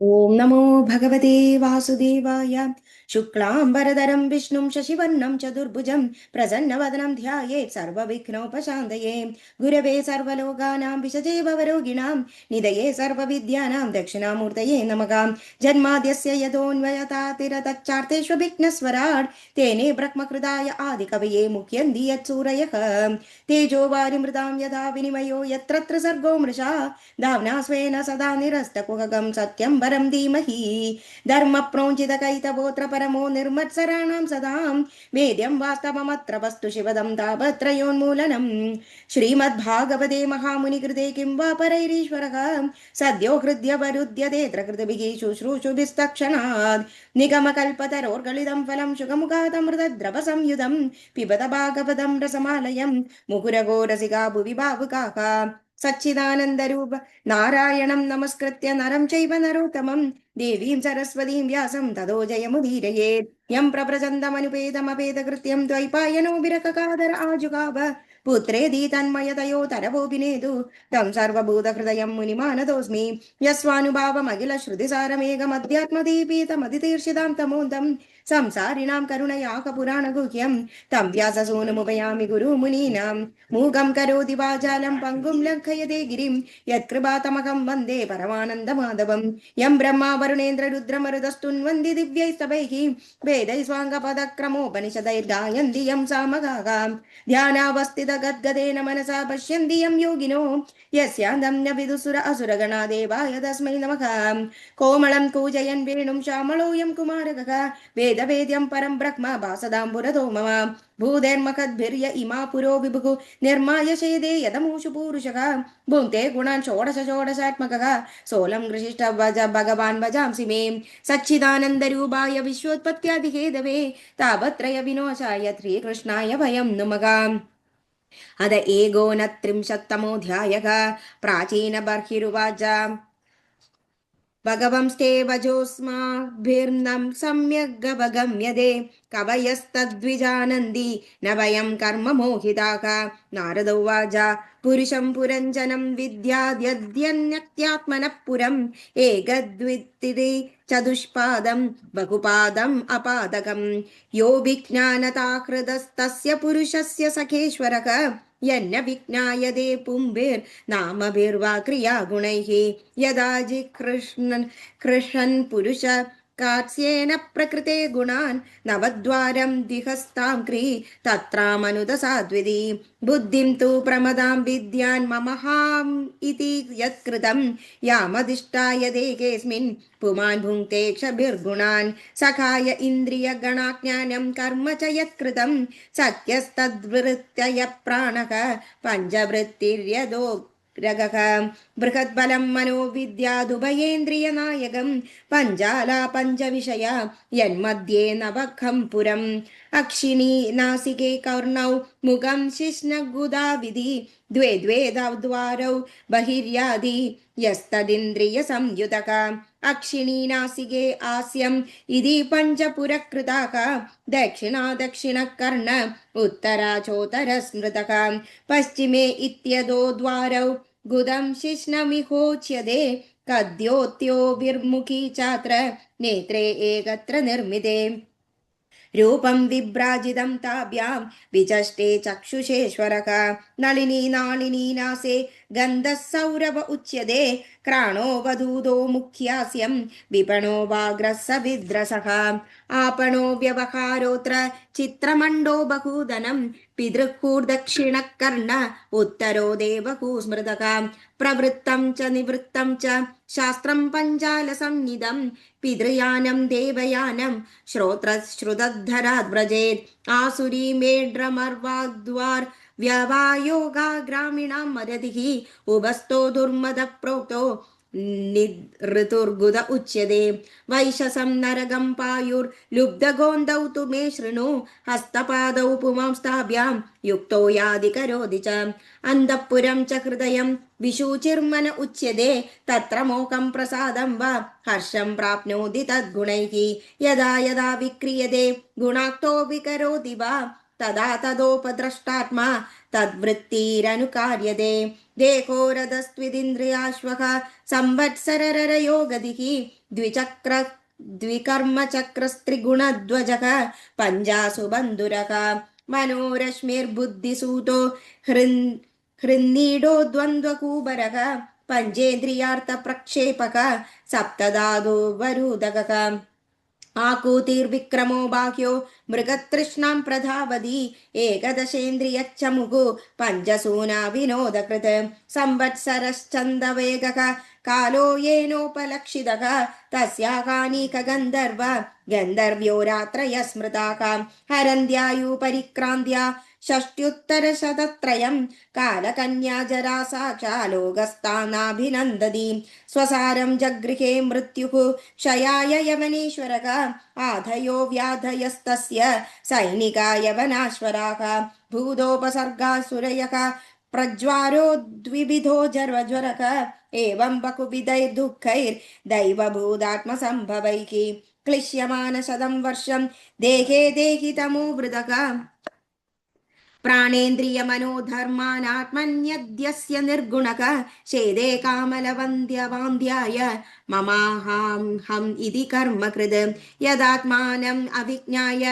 ओम नमो भगवते वासुदेवाय। शुक्लांबरधरं विष्णुं शशिवर्णं चतुर्भुजं प्रसन्नवदनं ध्यायेत् सर्वविघ्नोपशान्तये। गुरवे सर्वलोकानां विषजे भवरोगिणां निधये सर्वविद्यानां दक्षिणामूर्तये नमः। जन्माद्यस्य यतोऽन्वयतातिरतच्चार्तेष्वभिघ्नस्वराट् तेने ब्रह्मकृताय आदिकवये मुह्यन्ति यत्सूरयः। तेजो वारिमृतां यथा विनिमयो यत्र सर्गो मृषा धाम्ना स्वेन सदा निरस्तकुहकं सत्यं परं धीमहि। धर्मप्रोञ्जितकैतवोऽत्र परमो निर्मत्सराणां सदां वेद्यं वास्तवमत्र वस्तु शिवदं तापत्रयोन्मूलनम्। श्रीमद्भागवते महामुनिकृते किं वा परैरीश्वरः सद्यो हृद्यवरुध्यते कृतभिः शुश्रूषुभिस्तक्षणात्। निगमकल्पतरोर्गलितं फलं शुकमुखादमृतद्रवसंयुतं पिबत भागवतं रसमालयं मुहुरगोरसिका भुवि भावुकाः। सच्चिदानन्दरूप नारायणं नमस्कृत्य नरं चैव नरोत्तमं देवीं सरस्वतीं व्यासं ततो जयमुदीरयेत्। यं प्रव्रजन्तमनुपेतमपेतकृत्यं द्वैपायनो विरककादर आजुगाव पुत्रेति तन्मयतयो तरवोऽभिनेदु तं सर्वभूतहृदयं मुनिमानतोऽस्मि। यस्वानुभावमखिलश्रुतिसारमेघमध्यात्मदीपीतमतितीर्षितां तमोदं संसारिणां करुणयाकपुराणगुह्यं तं व्याससूनुमुपयामि गुरुमुनीनां। मूकं करोति वाचालं पङ्गुं लङ्घयते गिरिं यत्कृपातमकं वन्दे परमानन्दमाधवं। यं ब्रह्मा वरुणेन्द्ररुद्रमरुतस्तुन्वन्ति दिव्यैस्तवैः वेदैः स्वाङ्गपदक्रमोपनिषदैर्गायन्ति यं सामगाः। ध्यानावस्थितगद्गदेन मनसा पश्यन्ति यं योगिनो यस्यान्तं न विदुसुर असुरगणा देवाय तस्मै नमः। कोमलं कूजयन् वेणुं श्यामलोऽयं कुमारकः वेदवेद्यं परं ब्रह्म भासदां पुरतो मम। भूधैर्मखद्भिर्य इमा पुरो विभुः निर्माय शेदे यदमूषु पूरुषः भुङ्क्ते गुणान् षोडश षोडशात्मकः सोऽलं गृहीष्ट भज भगवान् भजांसि मे। सच्चिदानन्दरूपाय विश्वोत्पत्त्यादिहेदवे तापत्रय विनाशाय श्रीकृष्णाय वयं नुमः। अद एकोनत्रिंशत्तमोऽध्यायः। प्राचीनबर्हिरुवाच भगवंस्तेवजोऽस्माभिर्नं सम्यगवगम्यते कवयस्तद्विजानन्ति न वयं कर्म मोहिताः। नारद उवाच पुरुषं पुरञ्जनं विद्याद्यद्यन्यत्यात्मनः पुरम् एकद्वित्तिरि चतुष्पादं बहुपादम् अपादकं यो विज्ञानता हृदस्तस्य पुरुषस्य सखेश्वरः यन्न विज्ञायते पुंभिर्नामभिर्वा क्रियागुणैः यदा जिकृष्णन् पुरुष कात्स्येन प्रकृते गुणान् नवद्वारं दिहस्तां क्री तत्रामनुदसाद्विधि बुद्धिं तु प्रमदां विद्यान् ममहाम् इति यत्कृतं यामधिष्ठाय देकेऽस्मिन् पुमान् भुङ्क्ते क्षभिर्गुणान् सखाय इन्द्रियगणाज्ञानं कर्म च यत्कृतं सत्यस्तद्वृत्तय प्राणः पञ्चवृत्तिर्यदो रगः बृहद्बलं मनोविद्यादुभयेन्द्रियनायकं पञ्चाला पञ्चविषया यन्मध्ये नवखं पुरम् अक्षिणी नासिके कर्णौ मुखं शिश्नगुदाविधि द्वे द्वे द्वारौ बहिर्यादि यस्तदिन्द्रियसंयुतः अक्षिणी नासिके आस्यम् इति पञ्चपुरकृताः दक्षिणा दक्षिणकर्ण उत्तरा चोत्तरस्मृतः पश्चिमे इत्यदो द्वारौ गुदं शिश्नमिहोच्यते कद्योत्यो विर्मुखी चात्र नेत्रे एकत्र निर्मिते रूपं विभ्राजितं ताभ्यां विचष्टे चक्षुषेश्वरः नलिनी नालिनी नासे गन्धः सौरभ उच्यते क्राणो वधूदो मुख्यास्यं विपणो वाग्रः विद्रसः आपणो व्यवहारोऽत्र चित्रमण्डो बहुधनं पितृहूर्दक्षिणः कर्ण उत्तरो देवहू स्मृतः प्रवृत्तं च निवृत्तं च शास्त्रं पञ्चालसंनिधं पितृयानं देवयानं श्रोत्रश्रुतद्धराद् व्रजेत् आसुरी मेढ्रमर्वाद्वार् व्यवायोगा ग्रामीणां मरदिः उभस्तो दुर्मदः प्रोक्तो निऋतुर्गुद उच्यते वैशसं नरगं पायुर्लुब्धगोन्दौ तु मे शृणु हस्तपादौ पुमांस्ताभ्यां युक्तो यादि करोति च अन्तःपुरं च हृदयं विशुचिर्मन उच्यते तत्र मोकं प्रसादं वा हर्षं प्राप्नोति तद्गुणैः यदा यदा विक्रियते गुणाक्तो विकरोति वा तदा तदोपद्रष्टात्मा तद्वृत्तिरनुकार्यते देहो रथस्त्विदिन्द्रियाश्वः संवत्सररयो गतिः द्विकर्मचक्रस्त्रिगुणध्वजः पञ्चासु बन्धुरः मनोरश्मिर्बुद्धिसूतो हृन्नीडो द्वन्द्वकूबरः पञ्चेन्द्रियार्थप्रक्षेपक सप्तधातुवरूदकः आकूतिर्विक्रमो बाह्यो मृगतृष्णां प्रधावति एकदशेन्द्रियच्चमुः पञ्चसूना विनोदकृत् संवत्सरश्चन्दवेगः कालो येनोपलक्षितः तस्याकानीकगन्धर्व गन्धर्व्यो रात्रय स्मृताः हरन्द्यायुपरिक्रान्त्या षष्ट्युत्तरशतत्रयं कालकन्या जरा साक्षालोकस्तानाभिनन्दति स्वसारं जगृहे मृत्युः क्षयाय यवनेश्वरः आधयो व्याधयस्तस्य सैनिका यवनाश्वराः भूतोपसर्गासुरयः प्रज्वारो द्विविधो ज्वरः एवं बहुविधैर्दुःखैर्दैवभूतात्मसम्भवैः क्लिश्यमानशतं वर्षं देहे देहितमो वृदः प्राणेन्द्रियमनोधर्मानात्मन्यद्यस्य निर्गुणः शेदे कामलवन्द्यवान्द्याय ममाहं इति कर्मकृत् यदात्मानम् अविज्ञाय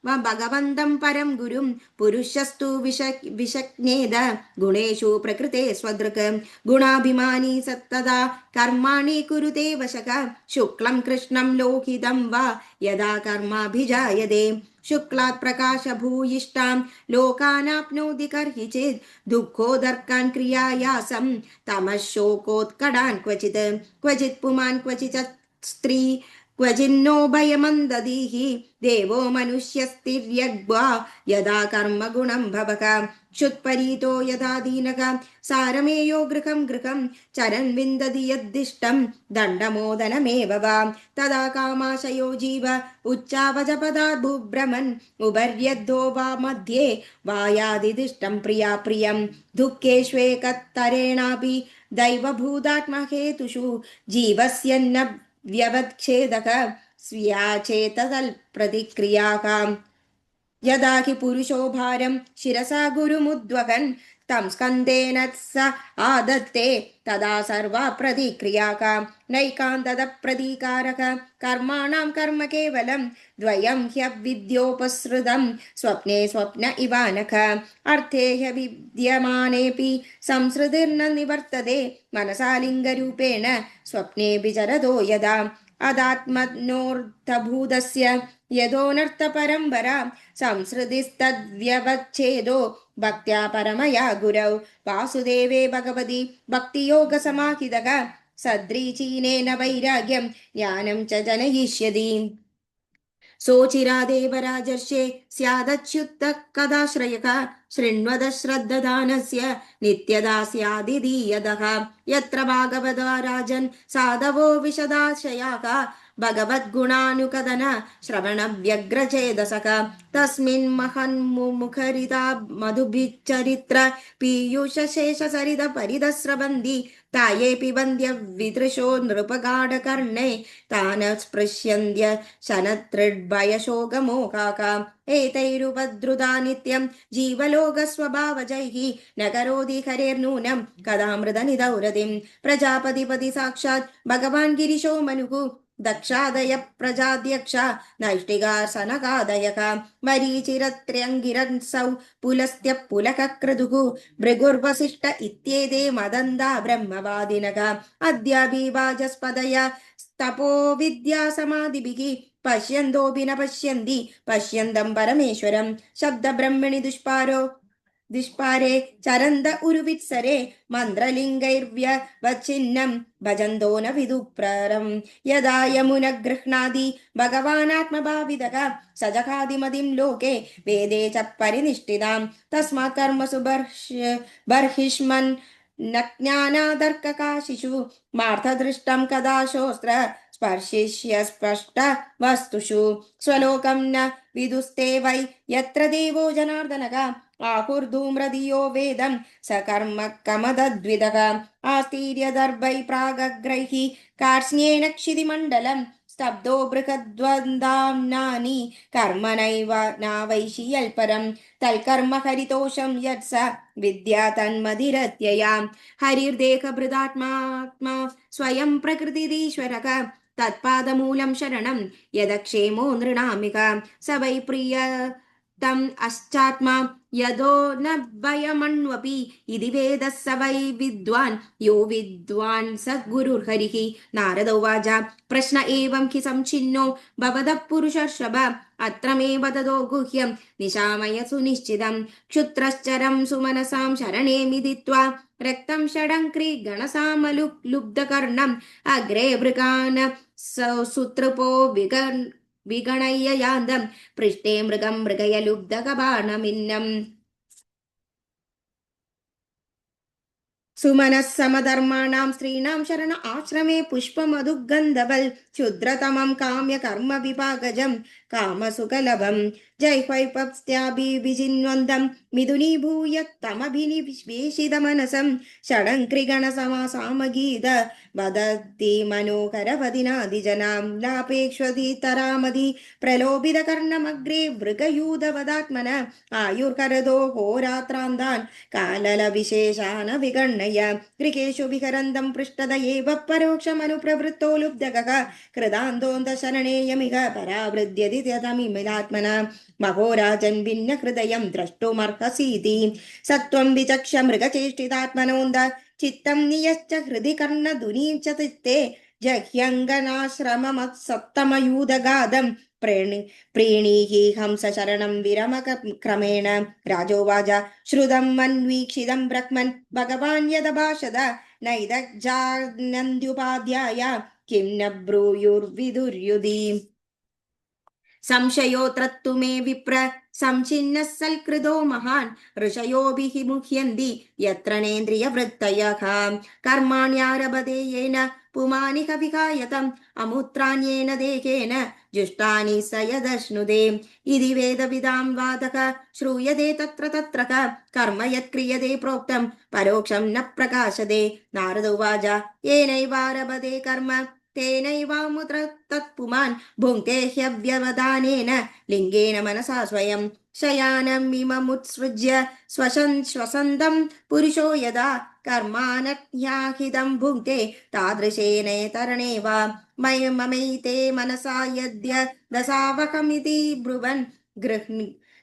भगवन्तं परं गुरुं पुरुषस्तु विशक्नेद गुणेषु प्रकृते स्वदृक् गुणाभिमानी सत्तदा कर्माणि कुरुते वशक शुक्लं कृष्णं लोहितं वा यदा कर्माभिजायते शुक्लात् प्रकाशभूयिष्ठां लोकानाप्नोति कर्हिचित् दुःखोदर्कान् क्रियायासं तमः शोकोत्कटान् क्वचित् पुमान् क्वचित् स्त्री क्वचिन्नो भयमन्ददीः देवो मनुष्यस्तिर्यग्वा यदा कर्मगुणं भवक क्षुत्परीतो यदा दीनक सारमेयो गृहं चरन् विन्दति यद्दिष्टं दण्डमोदनमेव वा तदा कामाशयो जीव उच्चावजपदात् भूभ्रमन् उपर्यद्धो वा मध्ये वायादिदिष्टं प्रियं दुःखेष्वेकत्तरेणापि दैवभूतात्महेतुषु जीवस्य न व्यवच्छेदक स्व्याचेततल्प्रतिक्रियाः यदा हि पुरुषो भारं शिरसा गुरुमुद्वहन् तं स्कन्देन स आदत्ते तदा सर्वा प्रतिक्रियाः नैकान्तदप्रतीकारः कर्माणां कर्म केवलं द्वयं ह्यविद्योपसृतं स्वप्ने स्वप्न इवानख अर्थे ह्यविद्यमानेऽपि संसृतिर्न निवर्तते मनसा लिङ्गरूपेण स्वप्ने विचरतो यदा अदात्मनोऽर्थभूतस्य यदोऽनर्थपरम्परा संसृतिस्तद्व्यवच्छेदो भक्त्या परमया गुरौ वासुदेवे भगवति भक्तियोगसमाहितः सद्रीचीनेन वैराग्यं ज्ञानं च जनयिष्यति सोचिरादेव राजर्षे स्यादच्युतः कदाश्रयः शृण्वदश्रद्धदानस्य नित्यदा स्यादिदीयदः यत्र भागवता राजन् साधवो विशदाशयाः भगवद्गुणानुकदन श्रवणव्यग्रचेदसक तस्मिन् महन्मुखरिता मधुभिच्चरित्र पीयूषशेषसरित परिदस्रबन्धि तायेऽपि वन्द्य विदृशो नृपगाढकर्णे तान् स्पृश्यन्त्य शनत्रिड्भयशोकमोहाः एतैरुपद्रुता नित्यं जीवलोकस्वभावजैः न करोति हरेर्नूनं कदा मृदनिदौरतिं प्रजापतिपति साक्षात् भगवान् गिरिशो मनुः दक्षादय प्रजाध्यक्ष नैष्टिका सनकादयक मरीचिरत्र्यङ्गिरसौ पुलस्त्य पुलकक्रतुः भृगुर्वसिष्ठ इत्येते मदन्दा ब्रह्मवादिनः अद्याभिवाचस्पदय तपो विद्यासमाधिभिः पश्यन्तोऽपि न पश्यन्ति पश्यन्तं परमेश्वरं शब्दब्रह्मणि दुष्पारे चरन्त उरुवित्सरे मन्त्रलिङ्गैर्व्यवच्छिन्नं भजन्तो न विदुप्ररं यदा यमुन गृह्णाति भगवानात्मभावितः स जगादिमतिं लोके वेदे च परिनिष्ठितां तस्मात् कर्मसु बर्हिष्मन् न ज्ञानादर्ककाशिषु मार्थदृष्टं कदा शोस्त्र स्पर्शिष्य स्पष्ट वस्तुषु स्वलोकं न विदुस्ते वै यत्र देवो जनार्दनः आहुर्धूम्रधियो वेदं स कर्म कमदद्विदः आस्तीर्यदर्भै प्रागग्रैः कार्ष्ण्येन क्षितिमण्डलं स्तब्धो बृहद्वन्दाम्नानि कर्मणैव नावैषि यल्परं तल्कर्म हरितोषं यत्स विद्या तन्मधिरत्यया हरिर्देहभृदात्मा स्वयं प्रकृतिरीश्वरः तत्पादमूलं शरणं यदक्षेमो नृणामिक स वै प्रिय तम् अश्चात्मा यदो न वयमण्वपि इति वेदः स वै विद्वान् यो विद्वान् स गुरुर्हरिः नारद उवाच प्रश्न एवं हि संचिन्नो भवतः पुरुषर्षभ अत्र मे वदतो गुह्यं निशामय सुनिश्चितं क्षुत्रश्चरं सुमनसां शरणे मिदित्वा रक्तं षडङ्क्री गणसामलुब्धकर्णम् अग्रे भृगान् सुतृपो विगणय्य यान्दं पृष्ठे मृगं मृगय लुब्धगबाणमिन्नम् सुमनः समधर्माणां स्त्रीणां शरण आश्रमे पुष्पमधुगन्धवल् क्षुद्रतमं काम्य कर्म विपाकजं कामसुखलभं जैह्वैपत्स्त्याभिविजिन्वन्दं मिथुनीभूय तमभिनिवेशितमनसं षडङ्क्रिगणसमासामगीत वदति मनोहरवदिनादिजनां लापेक्ष्वदितरामधि प्रलोभितकर्णमग्रे वृगयूधवदात्मन आयुर्करदो होरात्रान्तान् काललविशेषान् विगणय गृहेषु विहरन्तं पृष्ठद एव परोक्षमनुप्रवृत्तो लुब्धगः कृतान्तोऽन्तशरणेयमिह परावृद्यति तमिमिलात्मना महोराजन् भिन्नहृदयं द्रष्टुमर्हसीति सत्त्वं विचक्ष मृगचेष्टितात्मनोऽन्द चित्तं नियश्च हृदि कर्णधुनीं च चित्ते जह्यङ्गनाश्रममत्सप्तमयूधगादं प्रीणीहि हंस शरणं विरमक्रमेण राजोवाच श्रुतं मन्वीक्षितं ब्रह्मन् भगवान् यदभाषद नैदज्जानन्द्युपाध्याय किं न ब्रूयुर्विदुर्युधि संशयोऽत्रत्तु मे विप्र संचिन्नः सल्कृतो महान् ऋषयोभिः मुह्यन्ति यत्र नेन्द्रियवृत्तयः कर्माण्यारभते येन पुमानिह विहायतम् अमुत्राण्येन देहेन जुष्टानि स यदश्नुते इति वेदविदां वादः श्रूयते तत्र तत्रः कर्म यत्क्रियते प्रोक्तं परोक्षं न प्रकाशते नारद उवाच येनैवारभते कर्म तेनैवामुत्र तत्पुमान् भुङ्क्ते ह्यव्यवधानेन लिङ्गेन मनसा स्वयं शयानमिममुत्सृज्य श्वसन्तं पुरुषो यदा कर्मानज्ञाहितं भुङ्क्ते तादृशेन तरणे वा ममैते मनसा यद्य दशावकमिति ब्रुवन्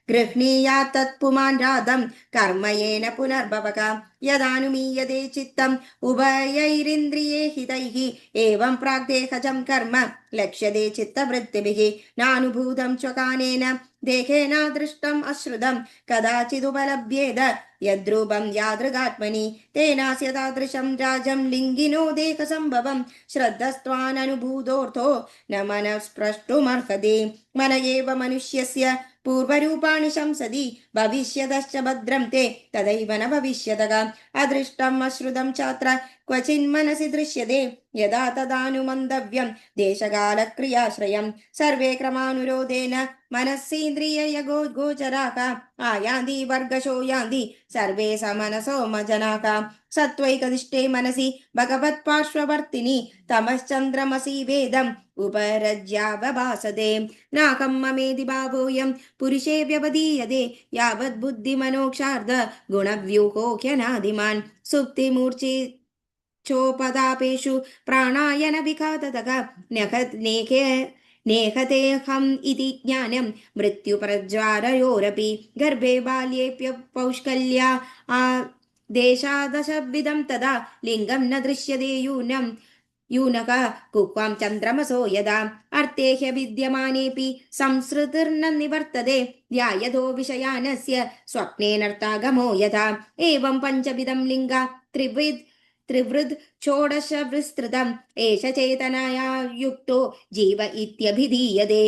गृह्णीयात् तत्पुमान् राधं कर्म येन पुनर्भवक यदानुमीयते चित्तम् उभयैरिन्द्रिये हितैः एवं प्राग्देहजं कर्म लक्ष्यते चित्तवृत्तिभिः नानुभूतं स्वकानेन देहेनादृष्टम् अश्रुतं कदाचिदुपलभ्येत यद्रूपं यादृगात्मनि तेनास्य तादृशं राजं लिङ्गिनो देहसम्भवं श्रद्धस्त्वाननुभूतोऽर्थो न मनः स्प्रष्टुमर्हति मन एव मनुष्यस्य पूर्वरूपाणि शंसति भविष्यतश्च भद्रं ते तदैव न भविष्यतः अदृष्टम् अश्रुतं चात्र क्वचिन्मनसि दृश्यते यदा तदानुमन्तव्यं देशकालक्रियाश्रयं सर्वे क्रमानुरोधेन मनस्सीन्द्रियगोचराः आयान्ति वर्गशो यान्ति सर्वे समनसो मजनाः सत्त्वैकनिष्ठे मनसि भगवत्पार्श्ववर्तिनि तमश्चन्द्रमसि वेदम् उपरज्यावभासते नाहं ममेति भावोऽयं पुरुषे व्यवधीयते यावद्बुद्धिमनोक्षार्ध गुणव्यूहोऽख्यनादिमान् सुप्तिमूर्च्छिचोपदापेषु प्राणायन विघाततः नेहतेऽहम् इति ज्ञानं मृत्युप्रज्वारयोरपि गर्भे बाल्येऽप्य पौष्कल्या देशादशविधं तदा लिङ्गं न दृश्यते यूनक कुक्वां चन्द्रमसो यदा अर्थे ह्यविद्यमानेऽपि संसृतिर्न निवर्तते ध्यायतो विषयानस्य स्वप्नेनर्थागमो यथा एवं पञ्चविधं लिङ्गा त्रिवृद् षोडश विस्तृतम् एष चेतनया युक्तो जीव इत्यभिधीयते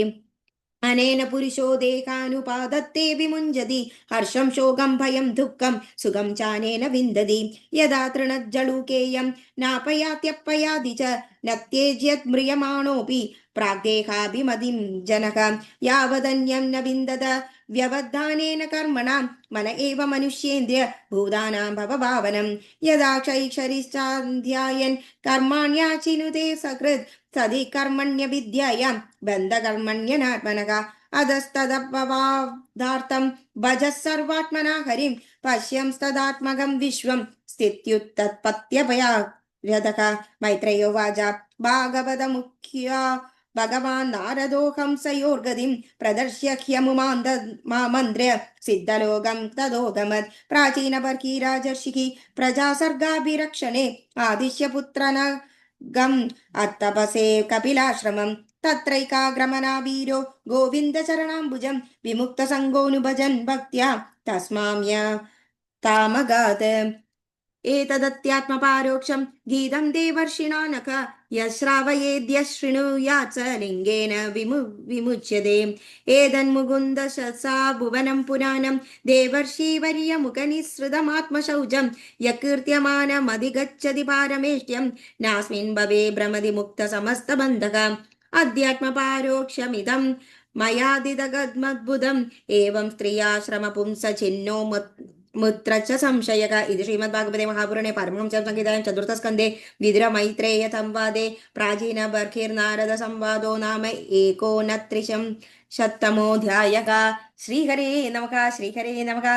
अनेन पुरुषो देहानुपादत्ते विमुञ्जति हर्षं शोकं भयं दुःखं सुखं चानेन विन्दति यदा तृणज्जलूकेयं नापयात्यपयादि च न त्यज्यत् म्रियमाणोऽपि प्राग्देहाभिमतिं जनः यावदन्यं न विन्दत व्यवधानेन कर्मणां मन एव मनुष्येन्द्रिय भूतानां भवभावनं यदा क्षैक्षरिश्चाध्यायन् कर्माण्याचिनुते सकृत् सदि कर्मण्यविद्यायां बन्धकर्मण्यनात्मनः अधस्तदपवादार्थं भजः सर्वात्मना हरिं पश्यंस्तदात्मकं विश्वं स्थित्युत्तत्पत्यभयार्यतः मैत्रेयोवाच भागवतमुख्या भगवान् नारदोऽहं सयोर्गतिं प्रदर्श्य ह्यमुमान्द्र सिद्धलोकं तदोगमत् प्राचीनपर्कीराजर्षिः प्रजासर्गाभिरक्षणे आदिश्य पुत्रनगम् अत्तपसे कपिलाश्रमं तत्रैकाग्रमना वीरो गोविन्दचरणाम्बुजं विमुक्तसङ्गोऽनुभजन् भक्त्या तस्माम्य तामगात् एतदत्यात्मपारोक्षं गीतं देवर्षिणा नख यश्रावयेद्य शृणुयात् स लिङ्गेन विमुच्यते एतन्मुकुन्दशसा भुवनं पुराणं देवर्षिवर्यमुखनिःसृतमात्मशौचं यकीर्त्यमानमधिगच्छति पारमेष्ट्यं नास्मिन् भवे भ्रमति मुक्तसमस्तबन्धः अध्यात्मपारोक्षमिदं मयादिदगद्मद्भुतम् एवं स्त्रियाश्रमपुंसचिन्नो मुत्र च संशयः इति श्रीमद्भागवते महापुराणे पारमहंस्यां संहितायां चतुर्थस्कन्धे विदुरमैत्रेय संवादे प्राचीनबर्हिर्नारदसंवादो नाम एकोनत्रिंशत्तमोऽध्यायः। श्रीहरे नमः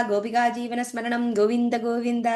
गोपिका जीवनस्मरणं गोविन्द गोविन्द।